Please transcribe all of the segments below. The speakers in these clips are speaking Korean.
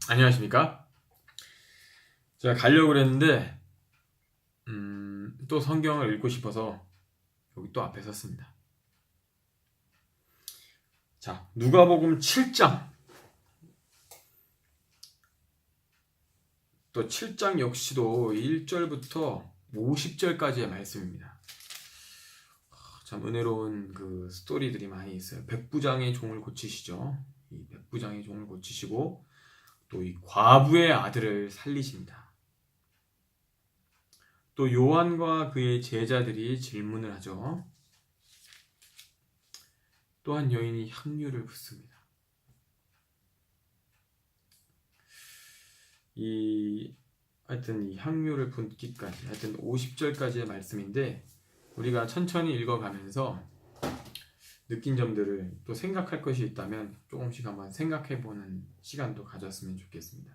안녕하십니까? 제가 가려고 그랬는데 또 성경을 읽고 싶어서 여기 또 앞에 섰습니다. 자, 누가복음 7장. 또 7장 역시도 1절부터 50절까지의 말씀입니다. 참 은혜로운 그 스토리들이 많이 있어요. 백부장의 종을 고치시죠. 이 백부장의 종을 고치시고 또 이 과부의 아들을 살리십니다. 또 요한과 그의 제자들이 질문을 하죠. 또 한 여인이 향유를 붓습니다. 하여튼 이 향유를 붓기까지, 하여튼 50절까지의 말씀인데 우리가 천천히 읽어가면서 느낀 점들을 또 생각할 것이 있다면 조금씩 한번 생각해보는 시간도 가졌으면 좋겠습니다.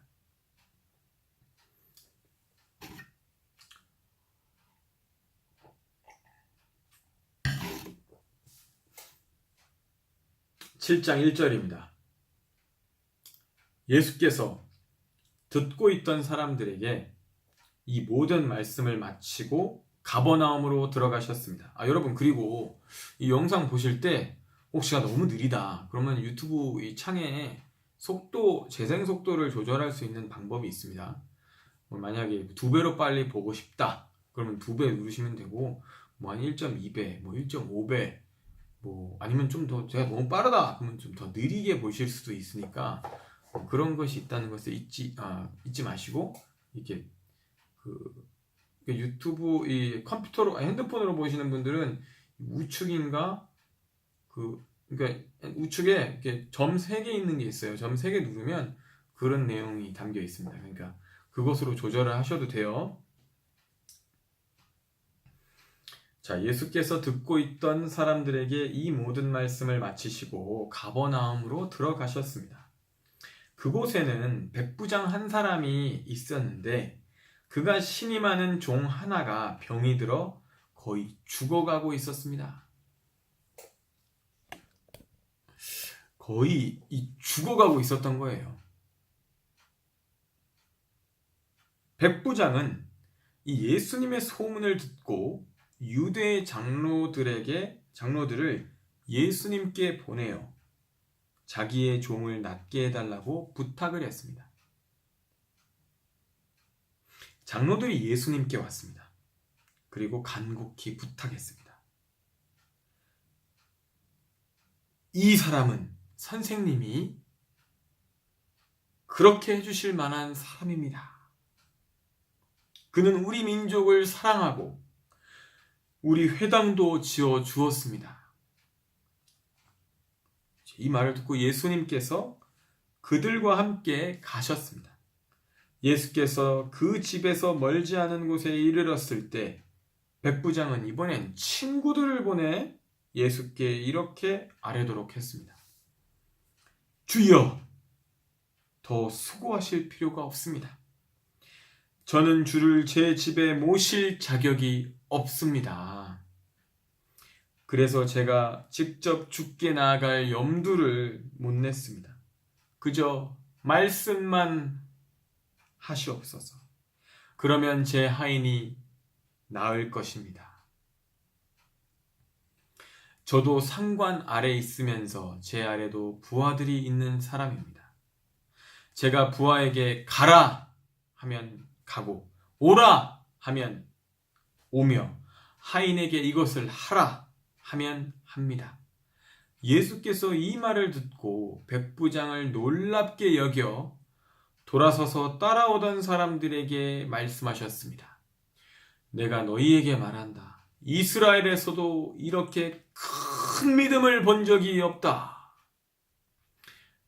(7장 1절입니다) 예수께서 듣고 있던 사람들에게 이 모든 말씀을 마치고 가버나움으로 들어가셨습니다. 여러분, 그리고 이 영상 보실 때 혹시가 너무 느리다 그러면 유튜브 이 창에 재생 속도를 조절할 수 있는 방법이 있습니다. 만약에 2배로 빨리 보고 싶다 그러면 2배 누르시면 되고, 한 1.2배, 1.5배, 아니면 좀 더 제가 너무 빠르다 그러면 좀 더 느리게 보실 수도 있으니까 그런 것이 있다는 것을 잊지 마시고, 이렇게 유튜브 이 컴퓨터로 핸드폰으로 보시는 분들은 우측인가 그러니까 우측에 이렇게 점 3개 있는 게 있어요. 점 3개 누르면 그런 내용이 담겨 있습니다. 그러니까 그것으로 조절을 하셔도 돼요. 자, 예수께서 듣고 있던 사람들에게 이 모든 말씀을 마치시고 가버나움으로 들어가셨습니다. 그곳에는 백부장 한 사람이 있었는데 그가 신임하는 종 하나가 병이 들어 거의 죽어가고 있었습니다. 거의 죽어가고 있었던 거예요. 백부장은 이 예수님의 소문을 듣고 유대 장로들을 예수님께 보내어 자기의 종을 낫게 해달라고 부탁을 했습니다. 장로들이 예수님께 왔습니다. 그리고 간곡히 부탁했습니다. 이 사람은 선생님이 그렇게 해주실 만한 사람입니다. 그는 우리 민족을 사랑하고 우리 회당도 지어 주었습니다. 이 말을 듣고 예수님께서 그들과 함께 가셨습니다. 예수께서 그 집에서 멀지 않은 곳에 이르렀을 때 백부장은 이번엔 친구들을 보내 예수께 이렇게 아뢰도록 했습니다. 주여, 더 수고하실 필요가 없습니다. 저는 주를 제 집에 모실 자격이 없습니다. 그래서 제가 직접 주께 나아갈 염두를 못 냈습니다. 그저 말씀만 하시옵소서. 그러면 제 하인이 나을 것입니다. 저도 상관 아래 있으면서 제 아래도 부하들이 있는 사람입니다. 제가 부하에게 가라 하면 가고 오라 하면 오며 하인에게 이것을 하라 하면 합니다. 예수께서 이 말을 듣고 백부장을 놀랍게 여겨 돌아서서 따라오던 사람들에게 말씀하셨습니다. 내가 너희에게 말한다. 이스라엘에서도 이렇게 큰 믿음을 본 적이 없다.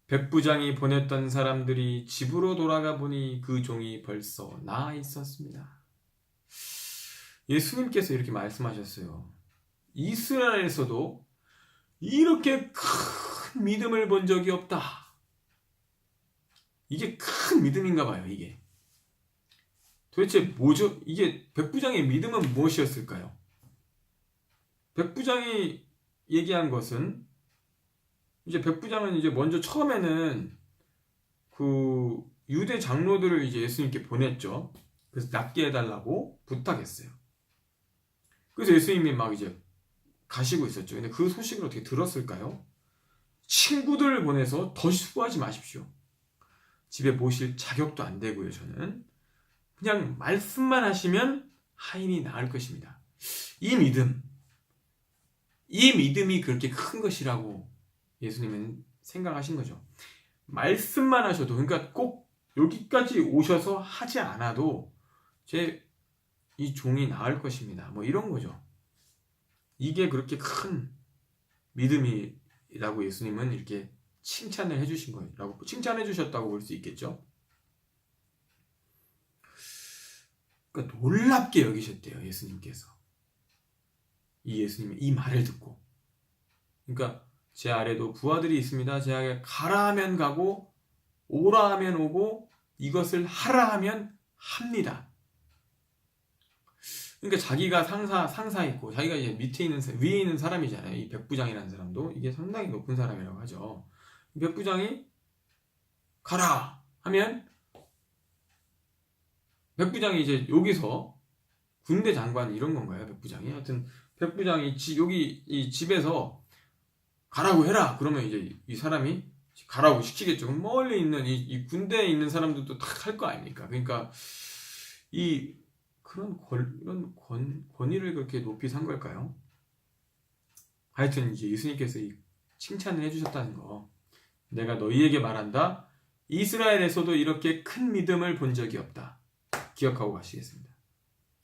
백부장이 보냈던 사람들이 집으로 돌아가 보니 그 종이 벌써 나아 있었습니다. 예수님께서 이렇게 말씀하셨어요. 이스라엘에서도 이렇게 큰 믿음을 본 적이 없다. 이게 큰 믿음인가 봐요, 이게. 도대체 뭐죠? 이게 백부장의 믿음은 무엇이었을까요? 백부장이 얘기한 것은, 이제 백부장은 이제 먼저 처음에는 유대 장로들을 이제 예수님께 보냈죠. 그래서 낫게 해달라고 부탁했어요. 그래서 예수님이 막 이제 가시고 있었죠. 근데 그 소식을 어떻게 들었을까요? 친구들을 보내서 더 수고하지 마십시오. 집에 모실 자격도 안 되고요, 저는. 그냥 말씀만 하시면 하인이 나을 것입니다. 이 믿음이 그렇게 큰 것이라고 예수님은 생각하신 거죠. 말씀만 하셔도, 그러니까 꼭 여기까지 오셔서 하지 않아도 제 이 종이 나을 것입니다. 뭐 이런 거죠. 이게 그렇게 큰 믿음이라고 예수님은 이렇게 칭찬을 해주신 거예요. 칭찬해 주셨다고 볼 수 있겠죠. 그러니까 놀랍게 여기셨대요, 예수님께서. 이 예수님의 이 말을 듣고. 그러니까 제 아래도 부하들이 있습니다. 제 아래 가라 하면 가고 오라 하면 오고 이것을 하라 하면 합니다. 그러니까 자기가 상사 있고 자기가 이제 밑에 있는 위에 있는 사람이잖아요. 이 백부장이라는 사람도 이게 상당히 높은 사람이라고 하죠. 백부장이 가라 하면 백부장이 이제 여기서 군대 장관 이런 건가요? 백부장이 하여튼 백부장이 여기 이 집에서 가라고 해라. 그러면 이제 이 사람이 가라고 시키겠죠. 멀리 있는 이 군대에 있는 사람들도 다 할 거 아닙니까? 그러니까 이런 권위를 그렇게 높이 산 걸까요? 하여튼 이제 예수님께서 이 칭찬을 해주셨다는 거. 내가 너희에게 말한다. 이스라엘에서도 이렇게 큰 믿음을 본 적이 없다. 기억하고 가시겠습니다.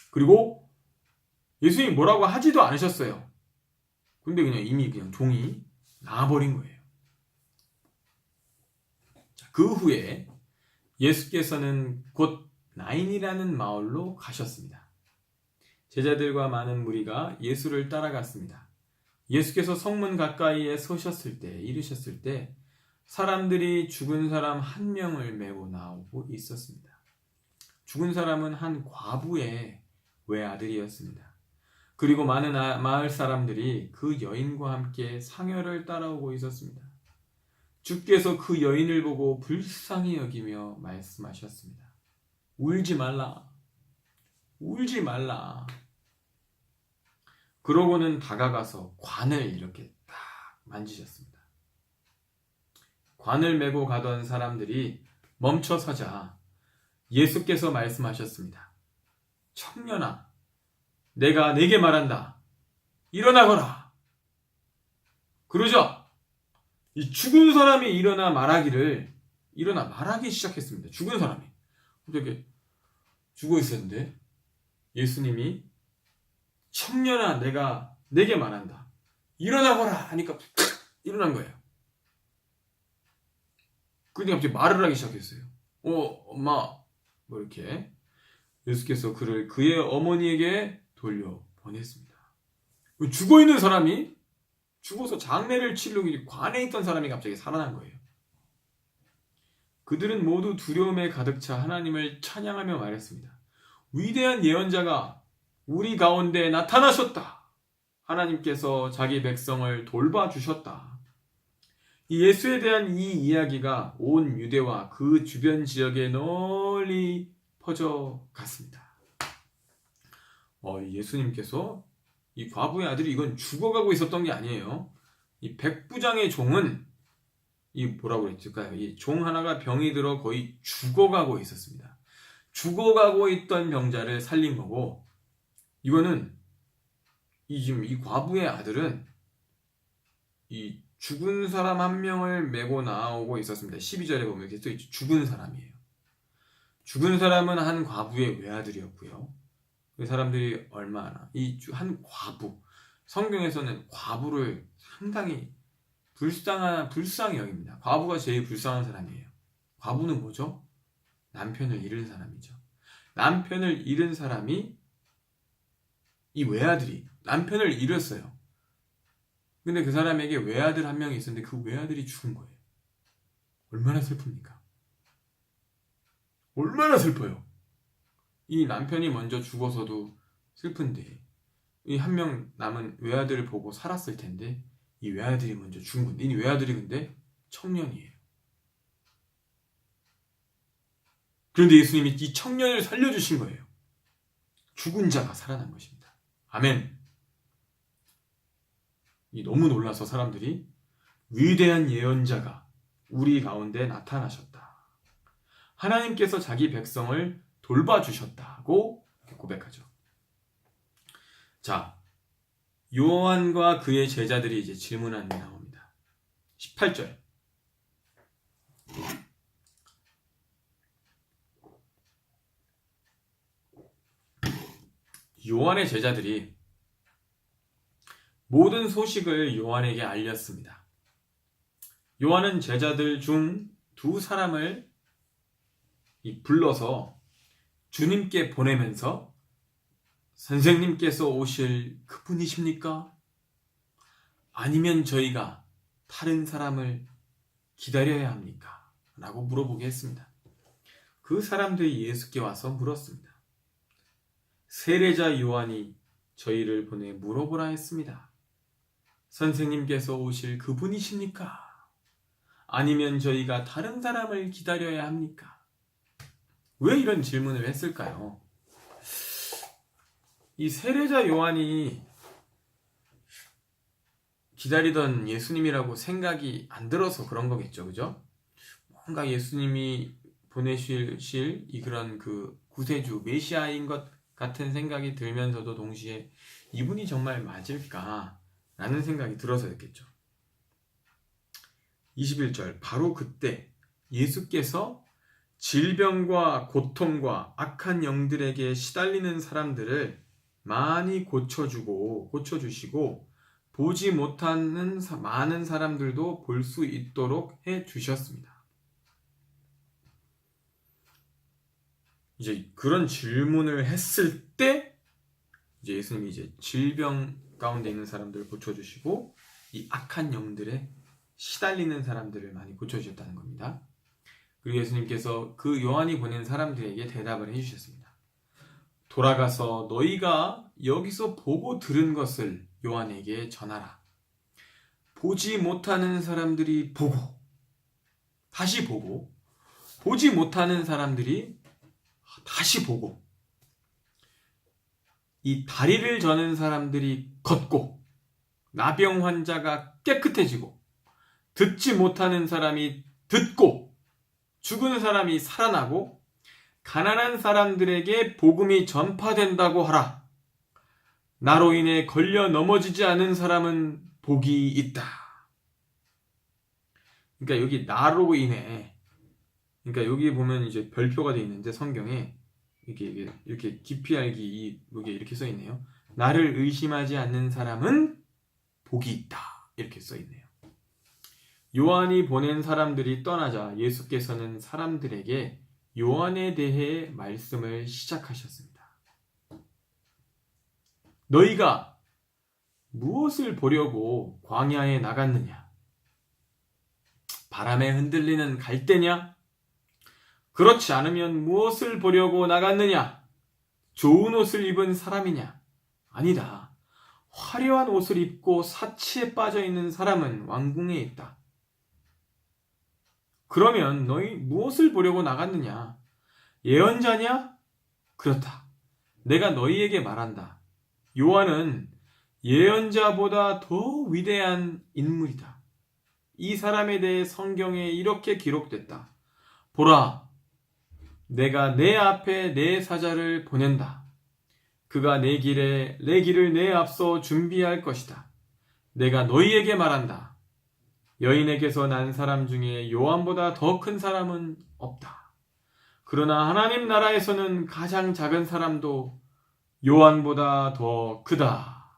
그리고 예수님이 뭐라고 하지도 않으셨어요. 근데 이미 종이 나와버린 거예요. 그 후에 예수께서는 곧 나인이라는 마을로 가셨습니다. 제자들과 많은 무리가 예수를 따라갔습니다. 예수께서 성문 가까이에 이르셨을 때 사람들이 죽은 사람 한 명을 메고 나오고 있었습니다. 죽은 사람은 한 과부의 외아들이었습니다. 그리고 많은 마을 사람들이 그 여인과 함께 상여를 따라오고 있었습니다. 주께서 그 여인을 보고 불쌍히 여기며 말씀하셨습니다. 울지 말라. 울지 말라. 그러고는 다가가서 관을 이렇게 딱 만지셨습니다. 관을 메고 가던 사람들이 멈춰 서자 예수께서 말씀하셨습니다. 청년아, 내가 네게 말한다. 일어나거라. 그러자 이 죽은 사람이 일어나 말하기 시작했습니다. 죽은 사람이. 어떻게 죽어 있었는데 예수님이 청년아, 내가 네게 말한다. 일어나거라 하니까 일어난 거예요. 그러니까 갑자기 말을 하기 시작했어요. 엄마, 뭐 이렇게 예수께서 그를 그의 어머니에게 돌려 보냈습니다. 죽어 있는 사람이 죽어서 장례를 치르고 관에 있던 사람이 갑자기 살아난 거예요. 그들은 모두 두려움에 가득 차 하나님을 찬양하며 말했습니다. 위대한 예언자가 우리 가운데 나타나셨다. 하나님께서 자기 백성을 돌봐주셨다. 이 예수에 대한 이 이야기가 온 유대와 그 주변 지역에 널리 퍼져갔습니다. 예수님께서 이 과부의 아들이 이건 죽어가고 있었던 게 아니에요. 이 백부장의 종은 이 뭐라고 그랬을까요? 이 종 하나가 병이 들어 거의 죽어가고 있었습니다. 죽어가고 있던 병자를 살린 거고, 이거는 지금 이 과부의 아들은 이 죽은 사람 한 명을 메고 나오고 있었습니다. 12절에 보면 이렇게 써있죠. 죽은 사람이에요. 죽은 사람은 한 과부의 외아들이었고요. 그 사람들이 얼마나 이 한 과부, 성경에서는 과부를 상당히 불쌍히 여깁니다. 과부가 제일 불쌍한 사람이에요. 과부는 뭐죠? 남편을 잃은 사람이죠. 남편을 잃은 사람이 이 외아들이 남편을 잃었어요. 근데 그 사람에게 외아들 한 명이 있었는데 그 외아들이 죽은 거예요. 얼마나 슬픕니까? 얼마나 슬퍼요. 이 남편이 먼저 죽어서도 슬픈데 이 한 명 남은 외아들을 보고 살았을 텐데 이 외아들이 먼저 죽은 건데 이 외아들이 근데 청년이에요. 그런데 예수님이 이 청년을 살려주신 거예요. 죽은 자가 살아난 것입니다. 아멘. 너무 놀라서 사람들이 위대한 예언자가 우리 가운데 나타나셨다. 하나님께서 자기 백성을 돌봐주셨다고 고백하죠. 자, 요한과 그의 제자들이 이제 질문하는 게 나옵니다. 18절. 요한의 제자들이 모든 소식을 요한에게 알렸습니다. 요한은 제자들 중 두 사람을 불러서 주님께 보내면서 선생님께서 오실 그분이십니까? 아니면 저희가 다른 사람을 기다려야 합니까? 라고 물어보게 했습니다. 그 사람들이 예수께 와서 물었습니다. 세례자 요한이 저희를 보내 물어보라 했습니다. 선생님께서 오실 그분이십니까? 아니면 저희가 다른 사람을 기다려야 합니까? 왜 이런 질문을 했을까요? 이 세례자 요한이 기다리던 예수님이라고 생각이 안 들어서 그런 거겠죠, 그죠? 뭔가 예수님이 보내실 그런 그 구세주 메시아인 것 같은 생각이 들면서도 동시에 이분이 정말 맞을까라는 생각이 들어서였겠죠. 21절. 바로 그때 예수께서 질병과 고통과 악한 영들에게 시달리는 사람들을 많이 고쳐주시고 보지 못하는 많은 사람들도 볼 수 있도록 해주셨습니다. 이제 그런 질문을 했을 때 이제 예수님이 이제 질병 가운데 있는 사람들을 고쳐주시고 이 악한 영들에 시달리는 사람들을 많이 고쳐주셨다는 겁니다. 그리고 예수님께서 그 요한이 보낸 사람들에게 대답을 해주셨습니다. 돌아가서 너희가 여기서 보고 들은 것을 요한에게 전하라. 보지 못하는 사람들이 보고 다시 보고 보지 못하는 사람들이 다시 보고 이 다리를 저는 사람들이 걷고 나병 환자가 깨끗해지고 듣지 못하는 사람이 듣고 죽은 사람이 살아나고 가난한 사람들에게 복음이 전파된다고 하라. 나로 인해 걸려 넘어지지 않은 사람은 복이 있다. 그러니까 여기 나로 인해, 그러니까 여기 보면 이제 별표가 되어 있는데 성경에 이렇게 깊이 알기 이게 이렇게 써 있네요. 나를 의심하지 않는 사람은 복이 있다. 이렇게 써 있네요. 요한이 보낸 사람들이 떠나자 예수께서는 사람들에게 요한에 대해 말씀을 시작하셨습니다. 너희가 무엇을 보려고 광야에 나갔느냐? 바람에 흔들리는 갈대냐? 그렇지 않으면 무엇을 보려고 나갔느냐? 좋은 옷을 입은 사람이냐? 아니다. 화려한 옷을 입고 사치에 빠져 있는 사람은 왕궁에 있다. 그러면 너희 무엇을 보려고 나갔느냐? 예언자냐? 그렇다. 내가 너희에게 말한다. 요한은 예언자보다 더 위대한 인물이다. 이 사람에 대해 성경에 이렇게 기록됐다. 보라, 내가 내 앞에 내 사자를 보낸다. 그가 내 길을 내 앞서 준비할 것이다. 내가 너희에게 말한다. 여인에게서 난 사람 중에 요한보다 더 큰 사람은 없다. 그러나 하나님 나라에서는 가장 작은 사람도 요한보다 더 크다.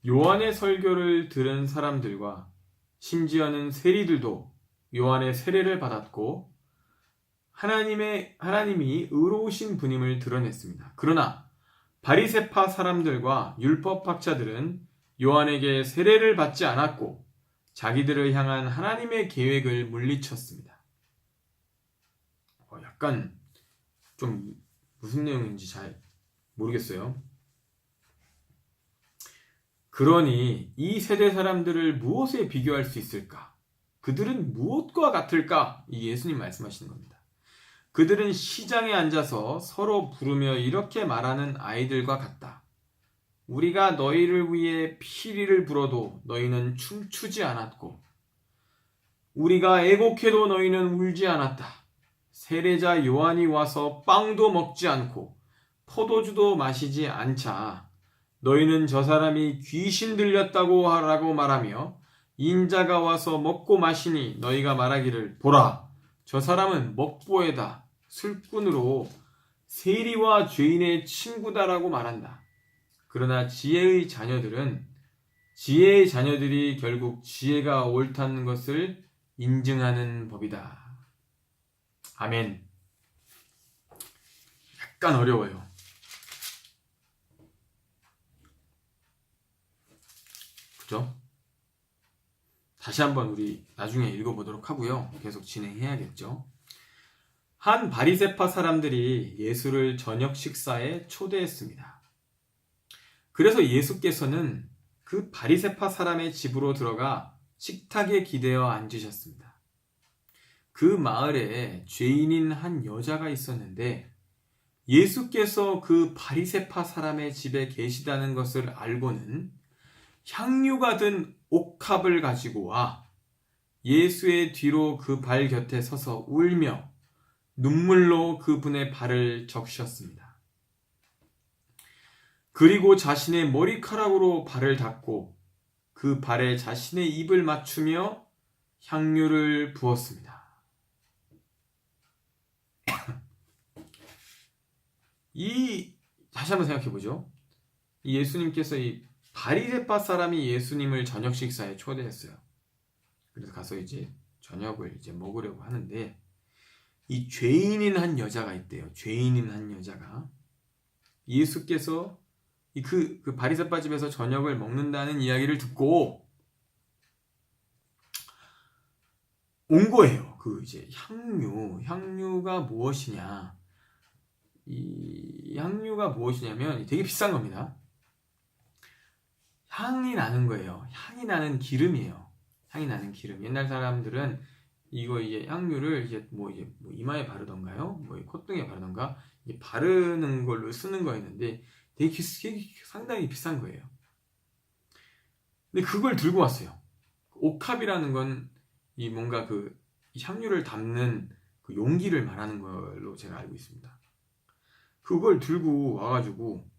요한의 설교를 들은 사람들과 심지어는 세리들도 요한의 세례를 받았고 하나님이 의로우신 분임을 드러냈습니다. 그러나 바리새파 사람들과 율법학자들은 요한에게 세례를 받지 않았고 자기들을 향한 하나님의 계획을 물리쳤습니다. 약간 좀 무슨 내용인지 잘 모르겠어요. 그러니 이 세대 사람들을 무엇에 비교할 수 있을까? 그들은 무엇과 같을까? 이 예수님 말씀하시는 겁니다. 그들은 시장에 앉아서 서로 부르며 이렇게 말하는 아이들과 같다. 우리가 너희를 위해 피리를 불어도 너희는 춤추지 않았고 우리가 애곡해도 너희는 울지 않았다. 세례자 요한이 와서 빵도 먹지 않고 포도주도 마시지 않자 너희는 저 사람이 귀신 들렸다고 하라고 말하며 인자가 와서 먹고 마시니 너희가 말하기를 보라 저 사람은 먹보에다 술꾼으로 세리와 죄인의 친구다라고 말한다. 그러나 지혜의 자녀들이 결국 지혜가 옳다는 것을 인증하는 법이다. 아멘. 약간 어려워요. 그죠? 다시 한번 우리 나중에 읽어보도록 하고요. 계속 진행해야겠죠. 한 바리새파 사람들이 예수를 저녁 식사에 초대했습니다. 그래서 예수께서는 그 바리새파 사람의 집으로 들어가 식탁에 기대어 앉으셨습니다. 그 마을에 죄인인 한 여자가 있었는데 예수께서 그 바리새파 사람의 집에 계시다는 것을 알고는 향유가 든 옥합을 가지고 와 예수의 뒤로 그 발 곁에 서서 울며 눈물로 그분의 발을 적셨습니다. 그리고 자신의 머리카락으로 발을 닦고 그 발에 자신의 입을 맞추며 향유를 부었습니다. 다시 한번 생각해 보죠. 이 예수님께서 이 바리새파 사람이 예수님을 저녁 식사에 초대했어요. 그래서 가서 이제 저녁을 이제 먹으려고 하는데 이 죄인인 한 여자가 있대요. 죄인인 한 여자가 예수께서 그 바리새파 집에서 저녁을 먹는다는 이야기를 듣고 온 거예요. 그 이제 향유가 무엇이냐? 이 향유가 무엇이냐면 되게 비싼 겁니다. 향이 나는 거예요. 향이 나는 기름이에요. 향이 나는 기름. 옛날 사람들은 이거 이제 향유를 이제 뭐 이마에 바르던가요? 뭐 콧등에 바르던가 이게 바르는 걸로 쓰는 거였는데 되게 상당히 비싼 거예요. 근데 그걸 들고 왔어요. 옥합이라는 건 이 뭔가 그 향유를 담는 그 용기를 말하는 걸로 제가 알고 있습니다. 그걸 들고 와가지고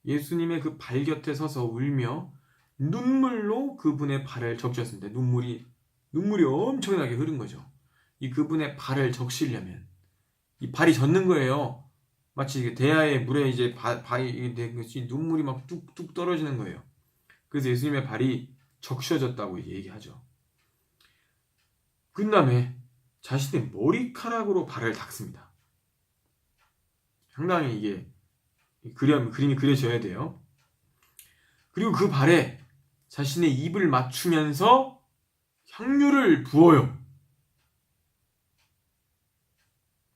예수님의 그 발 곁에 서서 울며 눈물로 그분의 발을 적셨습니다. 눈물이 엄청나게 흐른 거죠. 이 그분의 발을 적시려면 이 발이 젖는 거예요. 마치 대야의 물에 이제 발이 눈물이 막 뚝뚝 떨어지는 거예요. 그래서 예수님의 발이 적셔졌다고 얘기하죠. 그 다음에 자신의 머리카락으로 발을 닦습니다. 상당히 이게 그림이 그려져야 돼요. 그리고 그 발에 자신의 입을 맞추면서 향유를 부어요.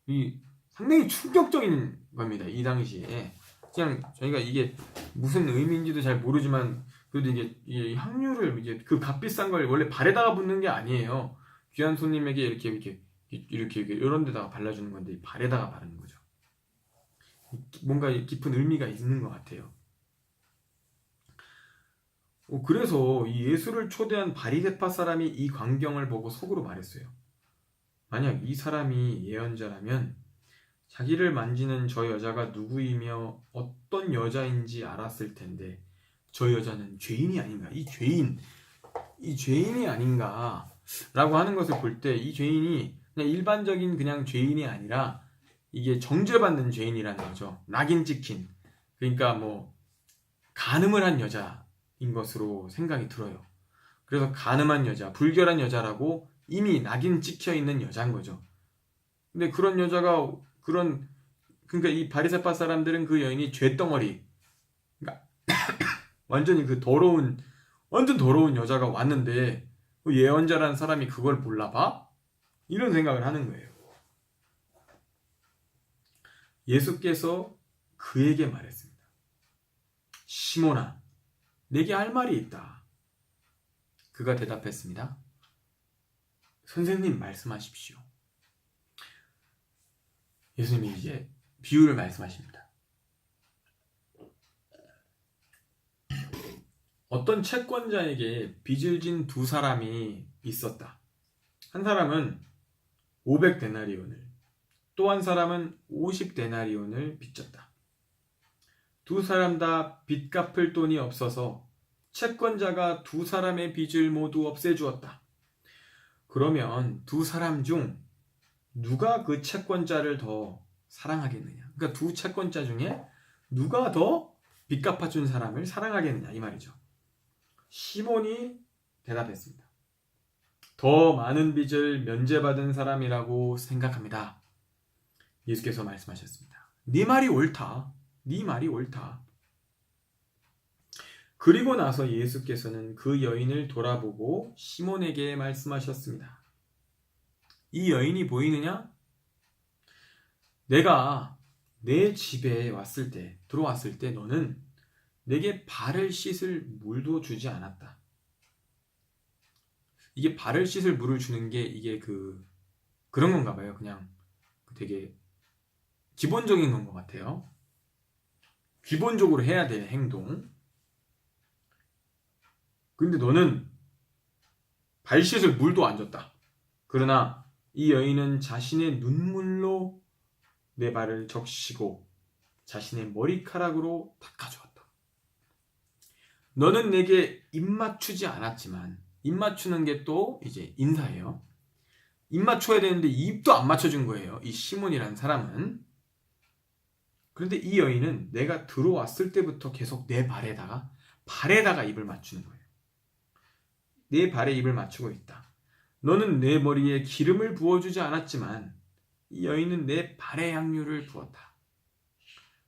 이 상당히 충격적인 겁니다. 이 당시에 그냥 저희가 이게 무슨 의미인지도 잘 모르지만 그래도 이게 향유를 이제 그 값비싼 걸 원래 발에다가 붓는 게 아니에요. 귀한 손님에게 이렇게 이런 데다가 발라주는 건데 발에다가 바르는 거죠. 뭔가 깊은 의미가 있는 것 같아요. 그래서 이 예수를 초대한 바리새파 사람이 이 광경을 보고 속으로 말했어요. 만약 이 사람이 예언자라면 자기를 만지는 저 여자가 누구이며 어떤 여자인지 알았을 텐데 저 여자는 죄인이 아닌가? 이 죄인이 아닌가? 라고 하는 것을 볼 때 이 죄인이 그냥 일반적인 그냥 죄인이 아니라 이게 정죄받는 죄인이라는 거죠. 낙인 찍힌. 그러니까 뭐 간음을 한 여자인 것으로 생각이 들어요. 그래서 간음한 여자, 불결한 여자라고 이미 낙인 찍혀 있는 여자인 거죠. 근데 그런 여자가 그러니까 이 바리새파 사람들은 그 여인이 죄덩어리, 그러니까 완전히 완전 더러운 여자가 왔는데 그 예언자라는 사람이 그걸 몰라봐? 이런 생각을 하는 거예요. 예수께서 그에게 말했습니다. 시몬아, 내게 할 말이 있다. 그가 대답했습니다. 선생님 말씀하십시오. 예수님이 이제 비유를 말씀하십니다. 어떤 채권자에게 빚을 진 두 사람이 있었다. 한 사람은 500데나리온을, 또 한 사람은 50데나리온을 빚졌다. 두 사람 다 빚 갚을 돈이 없어서 채권자가 두 사람의 빚을 모두 없애주었다. 그러면 두 사람 중 누가 그 채권자를 더 사랑하겠느냐? 그러니까 두 채권자 중에 누가 더 빚 갚아준 사람을 사랑하겠느냐 이 말이죠. 시몬이 대답했습니다. 더 많은 빚을 면제받은 사람이라고 생각합니다. 예수께서 말씀하셨습니다. 네 말이 옳다. 네 말이 옳다. 그리고 나서 예수께서는 그 여인을 돌아보고 시몬에게 말씀하셨습니다. 이 여인이 보이느냐? 내가 내 집에 들어왔을 때 너는 내게 발을 씻을 물도 주지 않았다. 이게 발을 씻을 물을 주는 게 이게 그런 건가 봐요. 그냥 되게 기본적인 건 것 같아요. 기본적으로 해야 될 행동. 근데 너는 발 씻을 물도 안 줬다. 그러나 이 여인은 자신의 눈물로 내 발을 적시고 자신의 머리카락으로 닦아주었다. 너는 내게 입 맞추지 않았지만, 입 맞추는 게 또 이제 인사예요. 입 맞춰야 되는데 입도 안 맞춰준 거예요. 이 시몬이라는 사람은. 그런데 이 여인은 내가 들어왔을 때부터 계속 내 발에다가 입을 맞추는 거예요. 내 발에 입을 맞추고 있다. 너는 내 머리에 기름을 부어주지 않았지만 이 여인은 내 발에 향유를 부었다.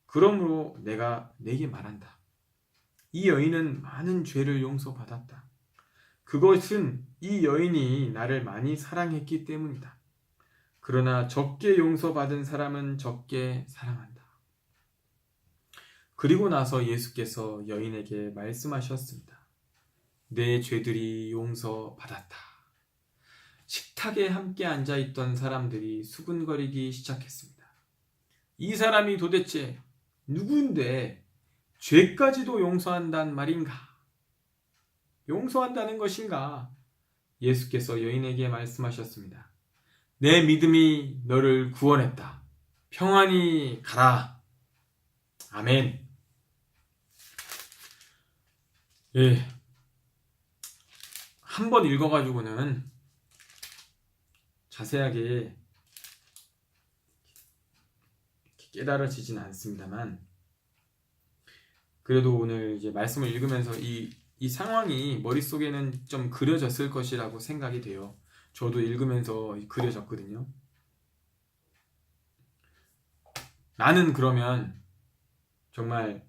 그러므로 내가 네게 말한다. 이 여인은 많은 죄를 용서받았다. 그것은 이 여인이 나를 많이 사랑했기 때문이다. 그러나 적게 용서받은 사람은 적게 사랑한다. 그리고 나서 예수께서 여인에게 말씀하셨습니다. 내 죄들이 용서받았다. 식탁에 함께 앉아있던 사람들이 수군거리기 시작했습니다. 이 사람이 도대체 누구인데 죄까지도 용서한다는 말인가? 용서한다는 것인가? 예수께서 여인에게 말씀하셨습니다. 내 믿음이 너를 구원했다. 평안히 가라. 아멘. 예. 한번 읽어가지고는 자세하게 깨달아지진 않습니다만, 그래도 오늘 이제 말씀을 읽으면서 이 상황이 머릿속에는 좀 그려졌을 것이라고 생각이 돼요. 저도 읽으면서 그려졌거든요. 나는 그러면 정말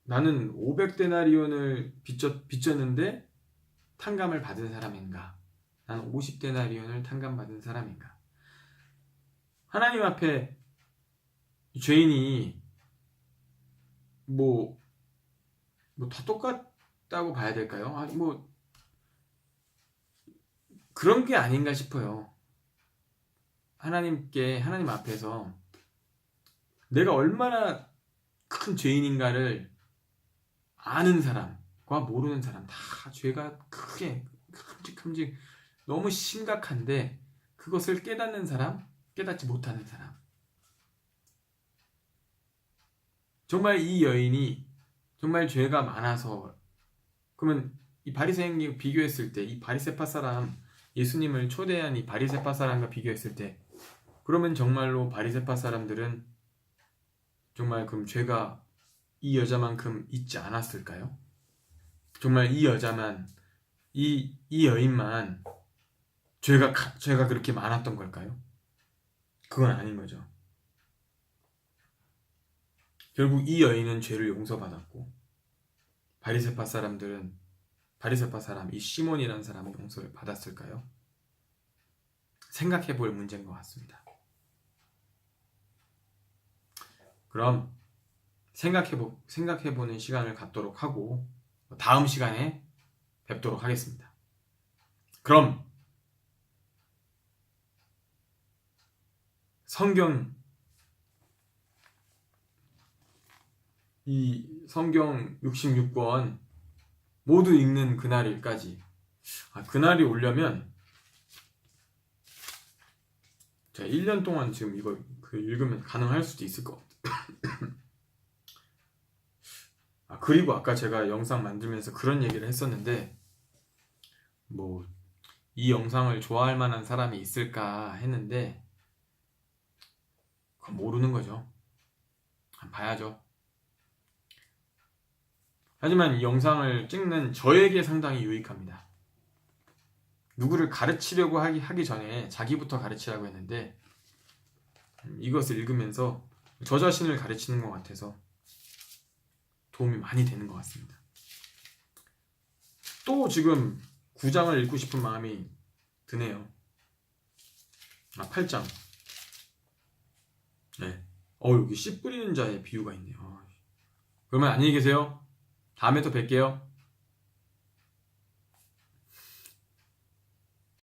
나는 500데나리온을 빚졌는데 탕감을 받은 사람인가? 나는 50데나리온을 탕감받은 사람인가? 하나님 앞에 죄인이 다 똑같다고 봐야 될까요? 그런 게 아닌가 싶어요. 하나님 앞에서 내가 얼마나 큰 죄인인가를 아는 사람과 모르는 사람 다 죄가 크게 큼직큼직 너무 심각한데 그것을 깨닫는 사람, 깨닫지 못하는 사람. 정말 이 여인이 정말 죄가 많아서, 그러면 이 바리새인과 비교했을 때 이 바리새파 사람, 예수님을 초대한 이 바리새파 사람과 비교했을 때, 그러면 정말로 바리새파 사람들은 정말 그럼 죄가 이 여자만큼 있지 않았을까요? 정말 이 여자만, 이 여인만 죄가 그렇게 많았던 걸까요? 그건 아닌 거죠. 결국 이 여인은 죄를 용서받았고 바리새파 사람, 이 시몬이라는 사람은 용서를 받았을까요? 생각해 볼 문제인 것 같습니다. 그럼 생각해 보는 시간을 갖도록 하고 다음 시간에 뵙도록 하겠습니다. 그럼 성경, 이 성경 66권 모두 읽는 그날일까지, 그날이 오려면 제가 1년 동안 지금 이거 읽으면 가능할 수도 있을 것 같아요. 그리고 아까 제가 영상 만들면서 그런 얘기를 했었는데, 뭐 이 영상을 좋아할 만한 사람이 있을까 했는데 그건 모르는 거죠. 봐야죠. 하지만 이 영상을 찍는 저에게 상당히 유익합니다. 누구를 가르치려고 하기 전에 자기부터 가르치라고 했는데, 이것을 읽으면서 저 자신을 가르치는 것 같아서 도움이 많이 되는 것 같습니다. 또 지금 9장을 읽고 싶은 마음이 드네요. 8장. 네. 여기 씨 뿌리는 자의 비유가 있네요. 그러면 안녕히 계세요. 다음에 또 뵐게요.